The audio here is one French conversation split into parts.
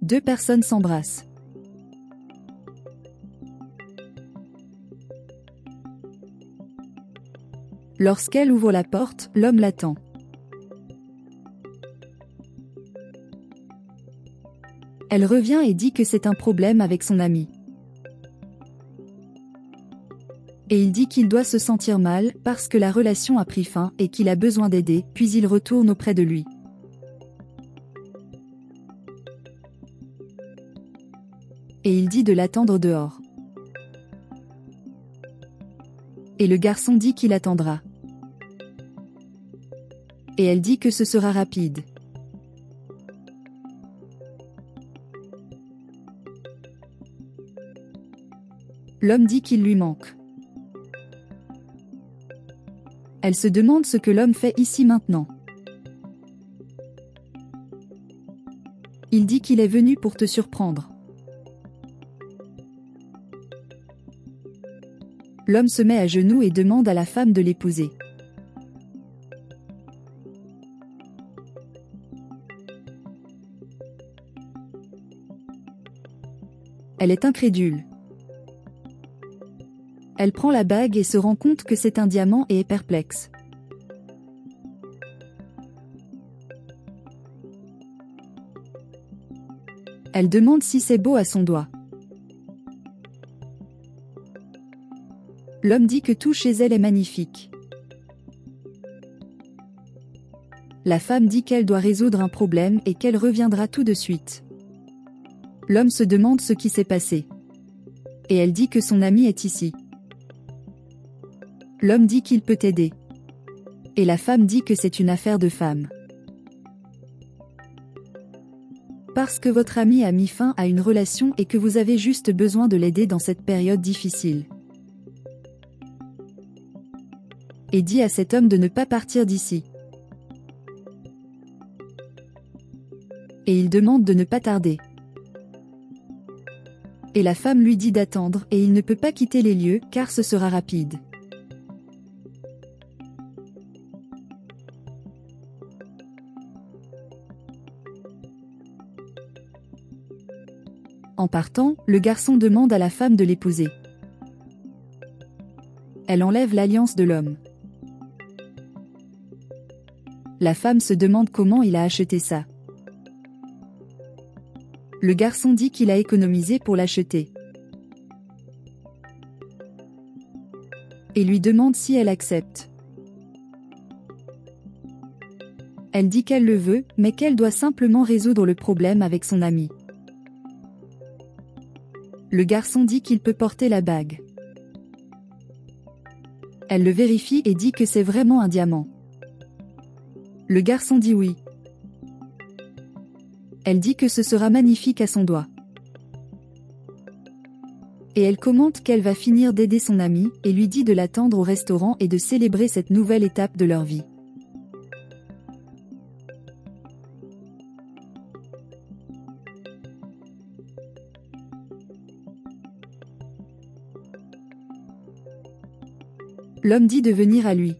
Deux personnes s'embrassent. Lorsqu'elle ouvre la porte, l'homme l'attend. Elle revient et dit que c'est un problème avec son ami. Et il dit qu'il doit se sentir mal parce que la relation a pris fin et qu'il a besoin d'aider, puis il retourne auprès de lui. Et il dit de l'attendre dehors. Et le garçon dit qu'il attendra. Et elle dit que ce sera rapide. L'homme dit qu'il lui manque. Elle se demande ce que l'homme fait ici maintenant. Il dit qu'il est venu pour te surprendre. L'homme se met à genoux et demande à la femme de l'épouser. Elle est incrédule. Elle prend la bague et se rend compte que c'est un diamant et est perplexe. Elle demande si c'est beau à son doigt. L'homme dit que tout chez elle est magnifique. La femme dit qu'elle doit résoudre un problème et qu'elle reviendra tout de suite. L'homme se demande ce qui s'est passé. Et elle dit que son ami est ici. L'homme dit qu'il peut aider. Et la femme dit que c'est une affaire de femme. Parce que votre ami a mis fin à une relation et que vous avez juste besoin de l'aider dans cette période difficile. Et dit à cet homme de ne pas partir d'ici. Et il demande de ne pas tarder. Et la femme lui dit d'attendre et il ne peut pas quitter les lieux car ce sera rapide. En partant, le garçon demande à la femme de l'épouser. Elle enlève l'alliance de l'homme. La femme se demande comment il a acheté ça. Le garçon dit qu'il a économisé pour l'acheter. Et lui demande si elle accepte. Elle dit qu'elle le veut, mais qu'elle doit simplement résoudre le problème avec son ami. Le garçon dit qu'il peut porter la bague. Elle le vérifie et dit que c'est vraiment un diamant. Le garçon dit oui. Elle dit que ce sera magnifique à son doigt. Et elle commente qu'elle va finir d'aider son ami et lui dit de l'attendre au restaurant et de célébrer cette nouvelle étape de leur vie. L'homme dit de venir à lui.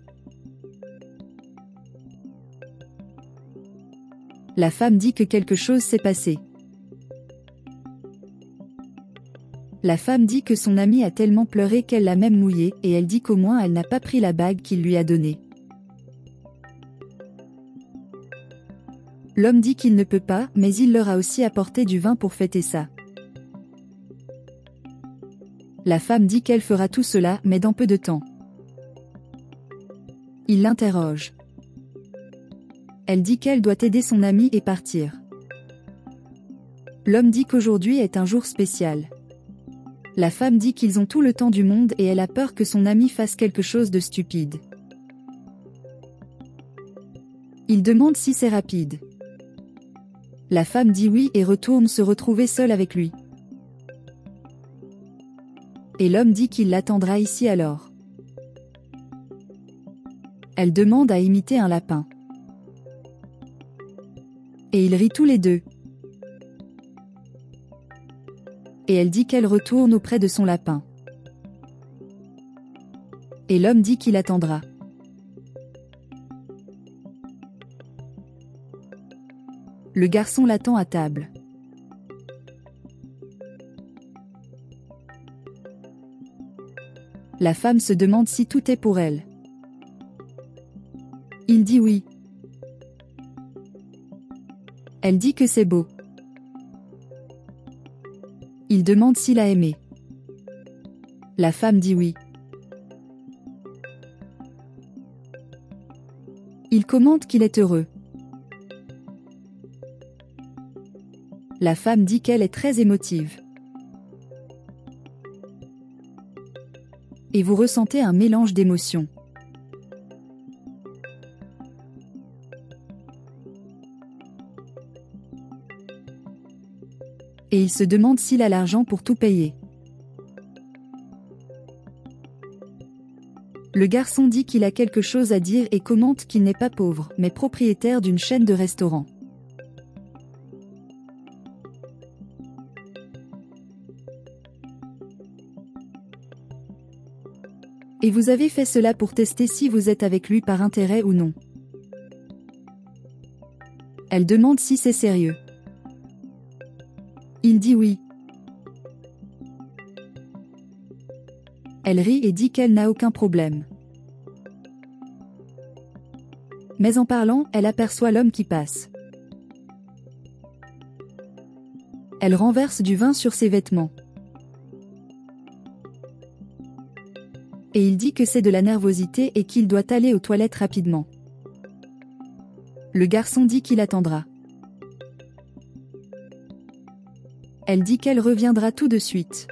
La femme dit que quelque chose s'est passé. La femme dit que son amie a tellement pleuré qu'elle l'a même mouillée et elle dit qu'au moins elle n'a pas pris la bague qu'il lui a donnée. L'homme dit qu'il ne peut pas, mais il leur a aussi apporté du vin pour fêter ça. La femme dit qu'elle fera tout cela, mais dans peu de temps. Il l'interroge. Elle dit qu'elle doit aider son ami et partir. L'homme dit qu'aujourd'hui est un jour spécial. La femme dit qu'ils ont tout le temps du monde et elle a peur que son ami fasse quelque chose de stupide. Il demande si c'est rapide. La femme dit oui et retourne se retrouver seule avec lui. Et l'homme dit qu'il l'attendra ici alors. Elle demande à imiter un lapin. Et ils rient tous les deux. Et elle dit qu'elle retourne auprès de son lapin. Et l'homme dit qu'il attendra. Le garçon l'attend à table. La femme se demande si tout est pour elle. Il dit oui. Elle dit que c'est beau. Il demande s'il a aimé. La femme dit oui. Il commente qu'il est heureux. La femme dit qu'elle est très émotive. Et vous ressentez un mélange d'émotions. Et il se demande s'il a l'argent pour tout payer. Le garçon dit qu'il a quelque chose à dire et commente qu'il n'est pas pauvre, mais propriétaire d'une chaîne de restaurants. Et vous avez fait cela pour tester si vous êtes avec lui par intérêt ou non. Elle demande si c'est sérieux. Il dit oui. Elle rit et dit qu'elle n'a aucun problème. Mais en parlant, elle aperçoit l'homme qui passe. Elle renverse du vin sur ses vêtements. Et il dit que c'est de la nervosité et qu'il doit aller aux toilettes rapidement. Le garçon dit qu'il attendra. Elle dit qu'elle reviendra tout de suite.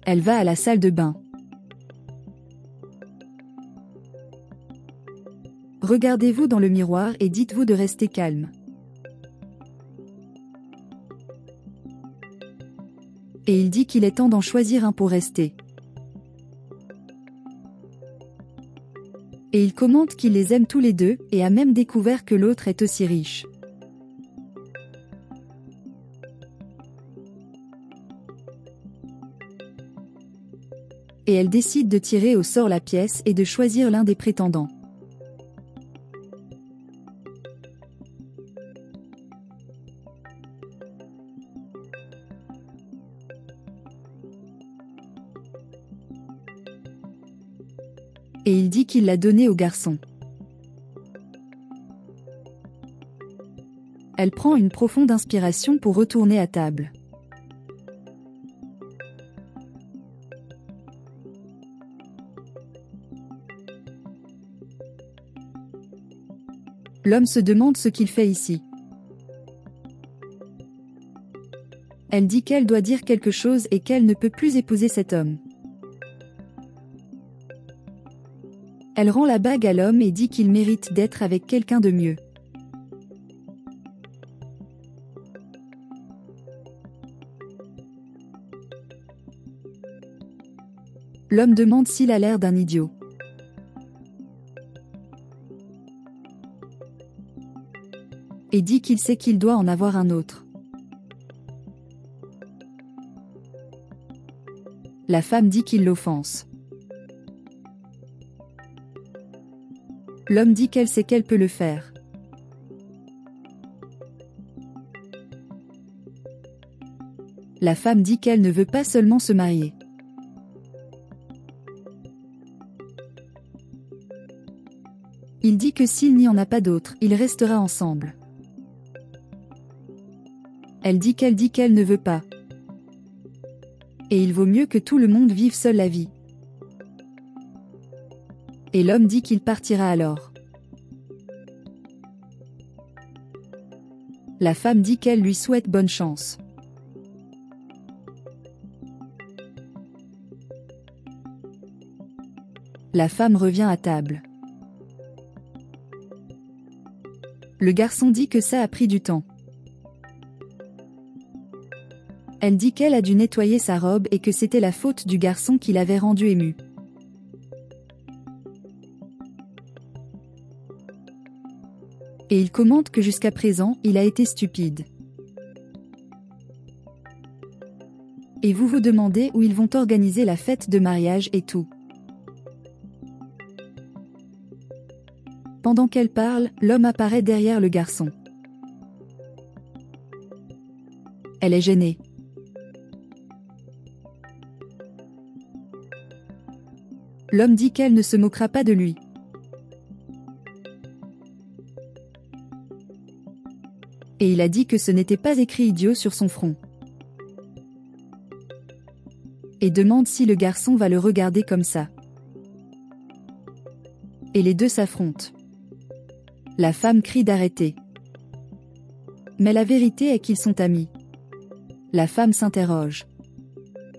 Elle va à la salle de bain. Regardez-vous dans le miroir et dites-vous de rester calme. Et il dit qu'il est temps d'en choisir un pour rester. Et il commente qu'il les aime tous les deux, et a même découvert que l'autre est aussi riche. Et elle décide de tirer au sort la pièce et de choisir l'un des prétendants. Et il dit qu'il l'a donné au garçon. Elle prend une profonde inspiration pour retourner à table. L'homme se demande ce qu'il fait ici. Elle dit qu'elle doit dire quelque chose et qu'elle ne peut plus épouser cet homme. Elle rend la bague à l'homme et dit qu'il mérite d'être avec quelqu'un de mieux. L'homme demande s'il a l'air d'un idiot. Et dit qu'il sait qu'il doit en avoir un autre. La femme dit qu'il l'offense. L'homme dit qu'elle sait qu'elle peut le faire. La femme dit qu'elle ne veut pas seulement se marier. Il dit que s'il n'y en a pas d'autre, il restera ensemble. Elle dit qu'elle ne veut pas. Et il vaut mieux que tout le monde vive seul la vie. Et l'homme dit qu'il partira alors. La femme dit qu'elle lui souhaite bonne chance. La femme revient à table. Le garçon dit que ça a pris du temps. Elle dit qu'elle a dû nettoyer sa robe et que c'était la faute du garçon qui l'avait rendue émue. Et il commente que jusqu'à présent, il a été stupide. Et vous vous demandez où ils vont organiser la fête de mariage et tout. Pendant qu'elle parle, l'homme apparaît derrière le garçon. Elle est gênée. L'homme dit qu'elle ne se moquera pas de lui. Et il a dit que ce n'était pas écrit idiot sur son front. Et demande si le garçon va le regarder comme ça. Et les deux s'affrontent. La femme crie d'arrêter. Mais la vérité est qu'ils sont amis. La femme s'interroge.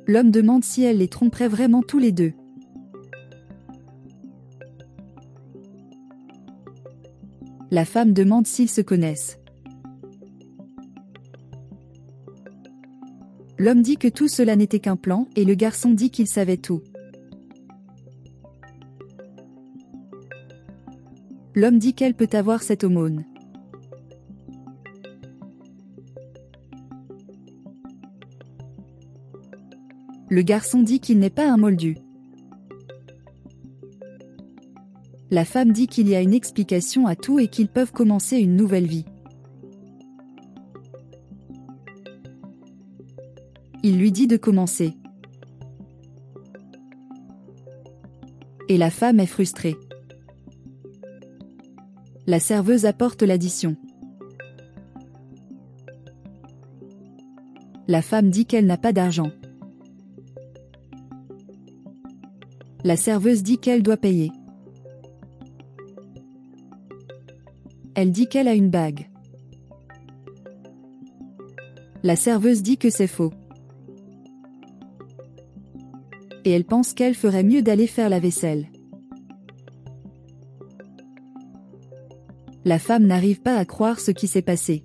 L'homme demande si elle les tromperait vraiment tous les deux. La femme demande s'ils se connaissent. L'homme dit que tout cela n'était qu'un plan, et le garçon dit qu'il savait tout. L'homme dit qu'elle peut avoir cette aumône. Le garçon dit qu'il n'est pas un moldu. La femme dit qu'il y a une explication à tout et qu'ils peuvent commencer une nouvelle vie. Il lui dit de commencer. Et la femme est frustrée. La serveuse apporte l'addition. La femme dit qu'elle n'a pas d'argent. La serveuse dit qu'elle doit payer. Elle dit qu'elle a une bague. La serveuse dit que c'est faux. Et elle pense qu'elle ferait mieux d'aller faire la vaisselle. La femme n'arrive pas à croire ce qui s'est passé.